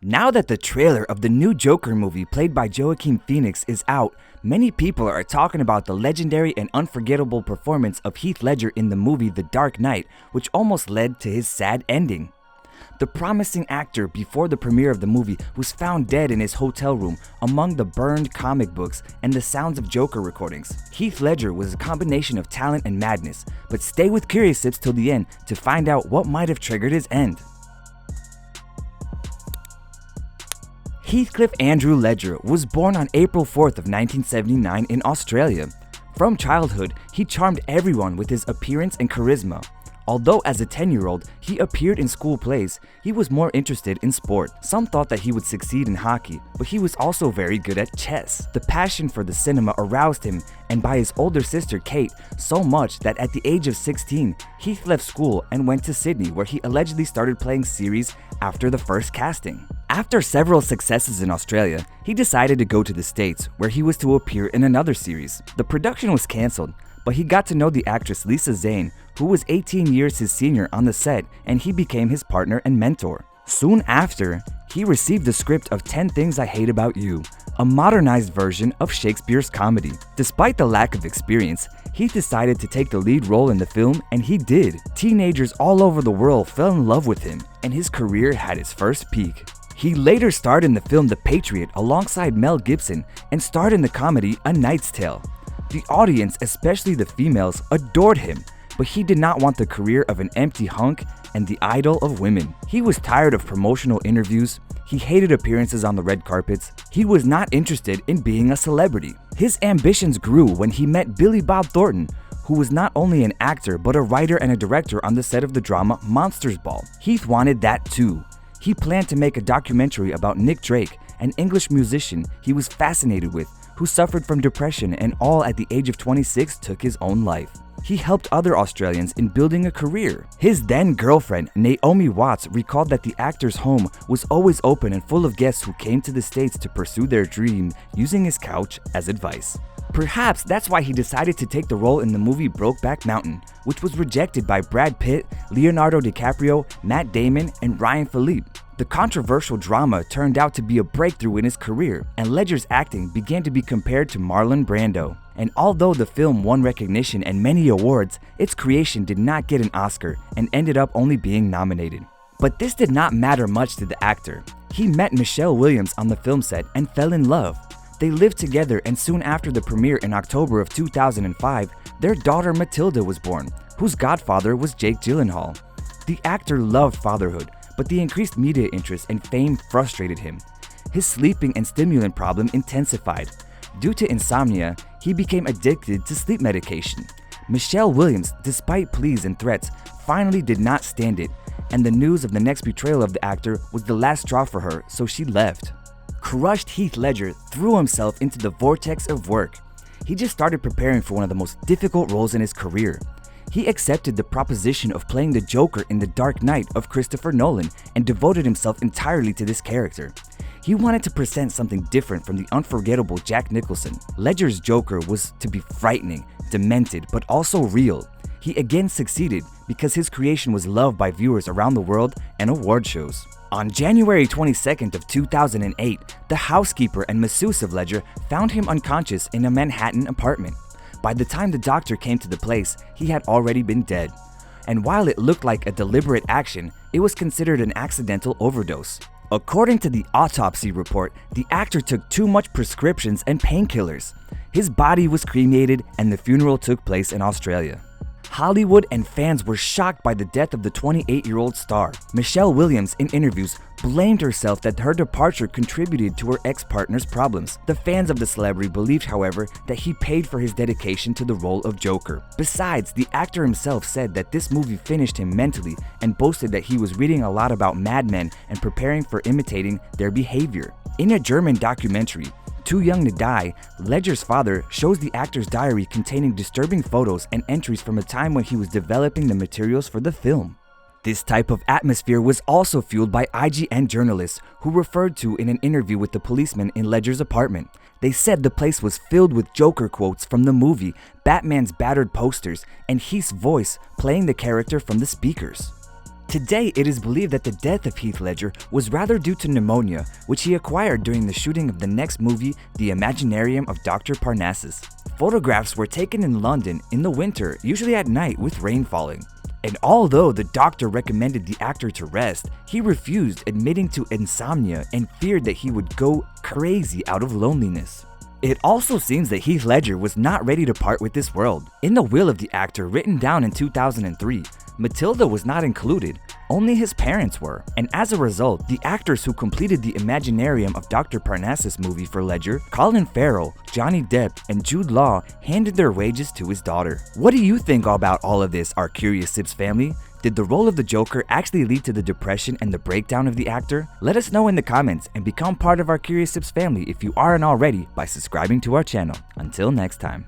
Now that the trailer of the new Joker movie played by Joaquin Phoenix is out, many people are talking about the legendary and unforgettable performance of Heath Ledger in the movie The Dark Knight, which almost led to his sad ending. The promising actor before the premiere of the movie was found dead in his hotel room among the burned comic books and the sounds of Joker recordings. Heath Ledger was a combination of talent and madness, but stay with Curious Sips till the end to find out what might have triggered his end. Heathcliff Andrew Ledger was born on April 4th of 1979 in Australia. From childhood, he charmed everyone with his appearance and charisma. Although as a 10-year-old, he appeared in school plays, he was more interested in sport. Some thought that he would succeed in hockey, but he was also very good at chess. The passion for the cinema aroused him, and by his older sister Kate, so much that at the age of 16, Heath left school and went to Sydney, where he allegedly started playing series after the first casting. After several successes in Australia, he decided to go to the States, where he was to appear in another series. The production was cancelled, but he got to know the actress Lisa Zane, who was 18 years his senior on the set, and he became his partner and mentor. Soon after, he received the script of 10 Things I Hate About You, a modernized version of Shakespeare's comedy. Despite the lack of experience, he decided to take the lead role in the film, and he did. Teenagers all over the world fell in love with him, and his career had its first peak. He later starred in the film The Patriot alongside Mel Gibson and starred in the comedy A Knight's Tale. The audience, especially the females, adored him, but he did not want the career of an empty hunk and the idol of women. He was tired of promotional interviews, he hated appearances on the red carpets, he was not interested in being a celebrity. His ambitions grew when he met Billy Bob Thornton, who was not only an actor but a writer and a director on the set of the drama Monsters Ball. Heath wanted that too. He planned to make a documentary about Nick Drake, an English musician he was fascinated with, who suffered from depression and all at the age of 26 took his own life. He helped other Australians in building a career. His then girlfriend, Naomi Watts, recalled that the actor's home was always open and full of guests who came to the States to pursue their dream, using his couch as advice. Perhaps that's why he decided to take the role in the movie Brokeback Mountain, which was rejected by Brad Pitt, Leonardo DiCaprio, Matt Damon, and Ryan Phillippe. The controversial drama turned out to be a breakthrough in his career, and Ledger's acting began to be compared to Marlon Brando. And although the film won recognition and many awards, its creation did not get an Oscar and ended up only being nominated. But this did not matter much to the actor. He met Michelle Williams on the film set and fell in love. They lived together, and soon after the premiere in October of 2005, their daughter Matilda was born, whose godfather was Jake Gyllenhaal. The actor loved fatherhood, but the increased media interest and fame frustrated him. His sleeping and stimulant problem intensified. Due to insomnia, he became addicted to sleep medication. Michelle Williams, despite pleas and threats, finally did not stand it, and the news of the next betrayal of the actor was the last straw for her, so she left. Crushed Heath Ledger threw himself into the vortex of work. He just started preparing for one of the most difficult roles in his career. He accepted the proposition of playing the Joker in The Dark Knight of Christopher Nolan and devoted himself entirely to this character. He wanted to present something different from the unforgettable Jack Nicholson. Ledger's Joker was to be frightening, demented, but also real. He again succeeded because his creation was loved by viewers around the world and award shows. On January 22nd of 2008, the housekeeper and masseuse of Ledger found him unconscious in a Manhattan apartment. By the time the doctor came to the place, he had already been dead. And while it looked like a deliberate action, it was considered an accidental overdose. According to the autopsy report, the actor took too much prescriptions and painkillers. His body was cremated and the funeral took place in Australia. Hollywood and fans were shocked by the death of the 28-year-old star. Michelle Williams, in interviews, blamed herself that her departure contributed to her ex-partner's problems. The fans of the celebrity believed, however, that he paid for his dedication to the role of Joker. Besides, the actor himself said that this movie finished him mentally and boasted that he was reading a lot about madmen and preparing for imitating their behavior. In a German documentary, Too Young to Die, Ledger's father shows the actor's diary containing disturbing photos and entries from a time when he was developing the materials for the film. This type of atmosphere was also fueled by IGN journalists who referred to in an interview with the policeman in Ledger's apartment. They said the place was filled with Joker quotes from the movie, Batman's battered posters, and Heath's voice playing the character from the speakers. Today, it is believed that the death of Heath Ledger was rather due to pneumonia, which he acquired during the shooting of the next movie, The Imaginarium of Dr. Parnassus. Photographs were taken in London in the winter, usually at night with rain falling. And although the doctor recommended the actor to rest, he refused, admitting to insomnia and feared that he would go crazy out of loneliness. It also seems that Heath Ledger was not ready to part with this world. In the will of the actor written down in 2003, Matilda was not included, only his parents were, and as a result, the actors who completed the Imaginarium of Dr. Parnassus movie for Ledger, Colin Farrell, Johnny Depp, and Jude Law, handed their wages to his daughter. What do you think about all of this, our Curious Sips family? Did the role of the Joker actually lead to the depression and the breakdown of the actor? Let us know in the comments and become part of our Curious Sips family if you aren't already by subscribing to our channel. Until next time.